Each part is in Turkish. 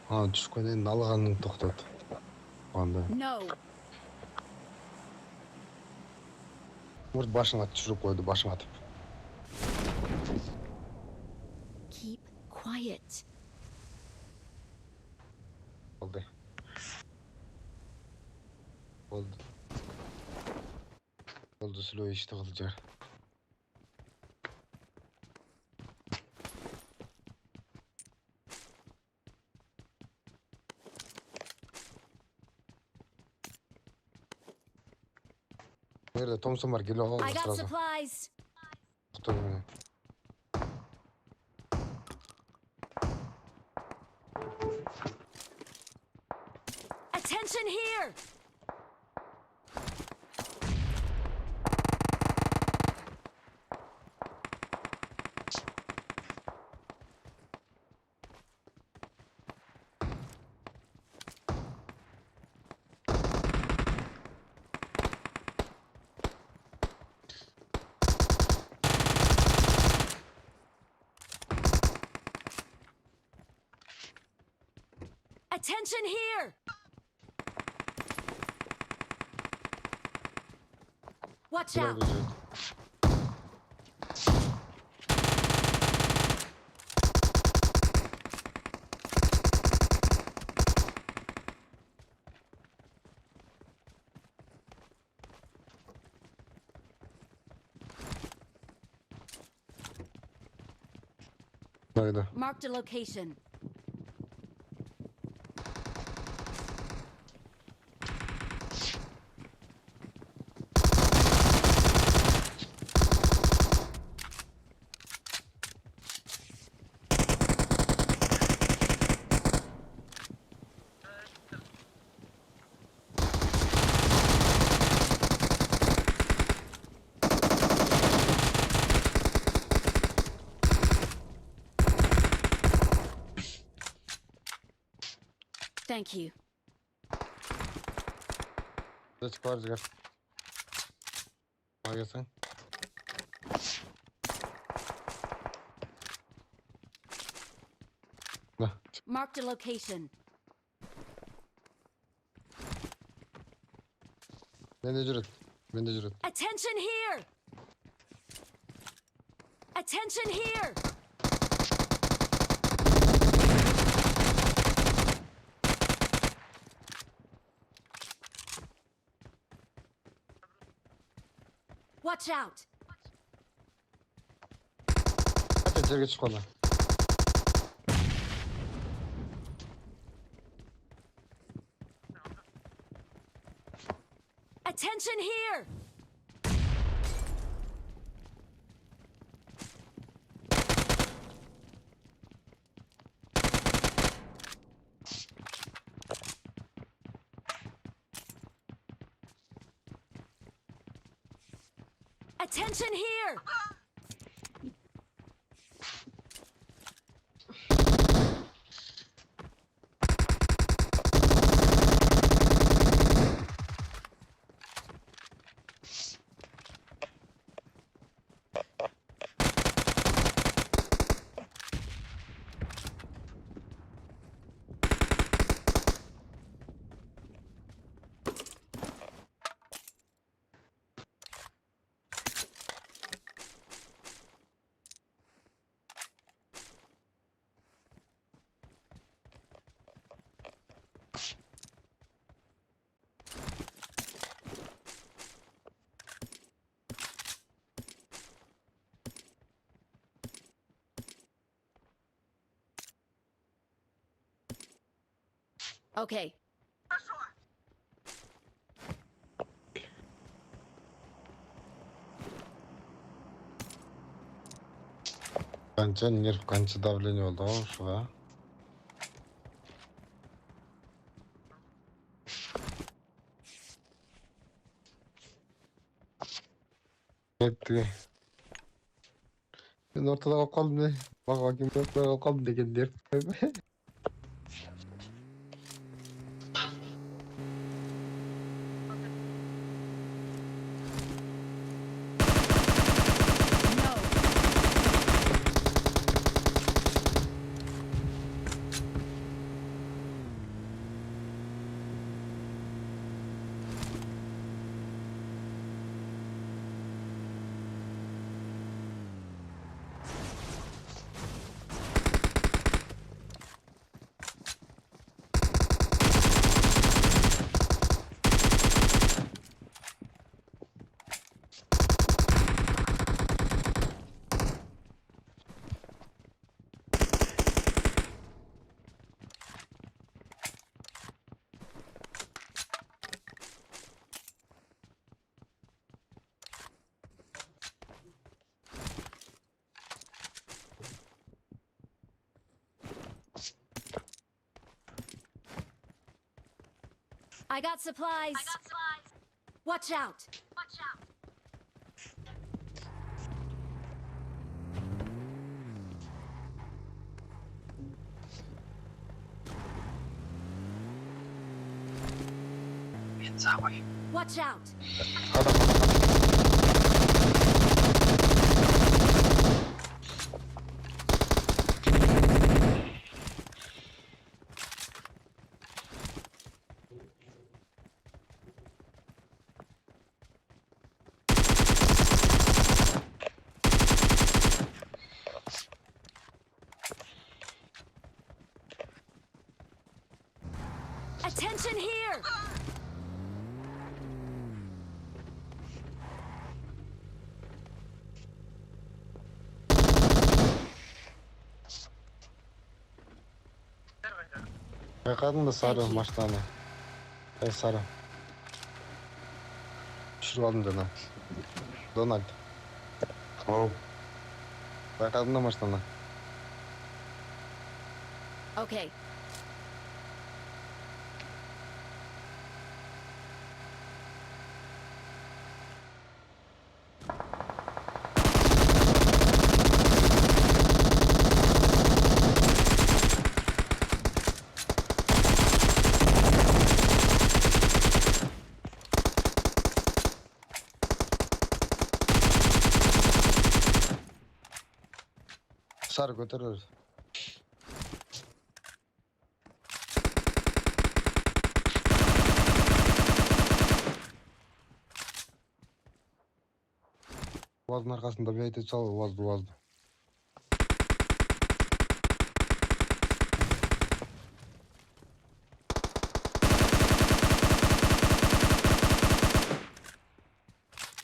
Düşкөндөн алганың токтот. Анда. No. Может башыңа түшүрүп койду, башыңа атып. Keep quiet. Болду. Болду. Болду, сүлөө ишти кылды жар. Nerede Thompson var, geliyor al I got sırası. supplies. Kutu önüne. Attention here. Attention here. Watch Şuraya out. düşürdü. Haydi. Marked a location. Thank you. Hadi çık var gel. Gel sen. Ne? Marked a location. Ben de cüret. Ben de cüret. Attention here. Attention here. Watch out. Hadi içeri geç kola. Attention here. Attention here. Okay. Kanca nerf kanca давление oldu ama şuraya. Etti. Ben ortada kalıp kaldım ne? Bak bakayım ortada kalıp kaldım degen nerf. No. I got supplies. Watch out. Watch out. Adam. Attention here. Байқадың да сары Thank you. машинаны. Сары. Düşürіп алдым жаңа. Дональд. Оу. Байқадың да машинаны. Okay. Сары көтерер. Уаздың арқасында бейте сал, уазды.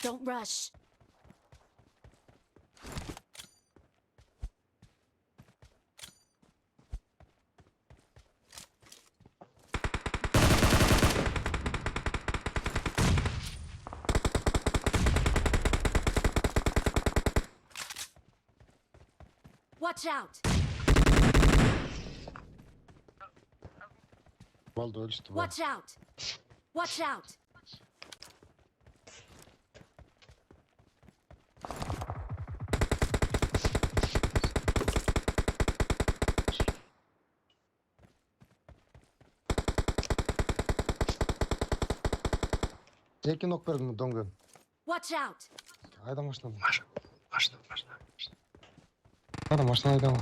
Don't rush. Watch out. Болду өлішті бұл. Watch out. Watch out. Екі нок бердің доңғы. Watch out. Айда машинаны. Машина. Айда машина айдама.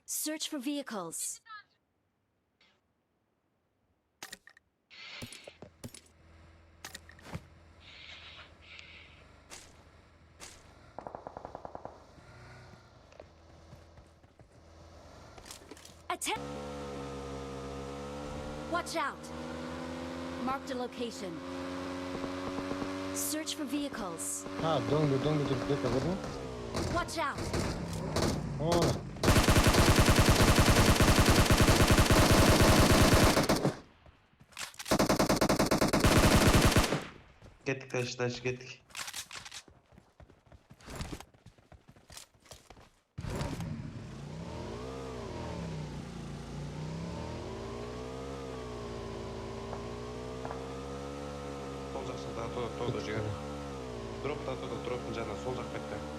Search for vehicles. Watch out. Marked a location. Search for vehicles. Ha, doңғы жүріп бека көрдің? Watch out. Ооо. Kettik taşı kettik. Sol жақта to'da jigar. Drop'ta to'da, drop'un janına sol jaq betте.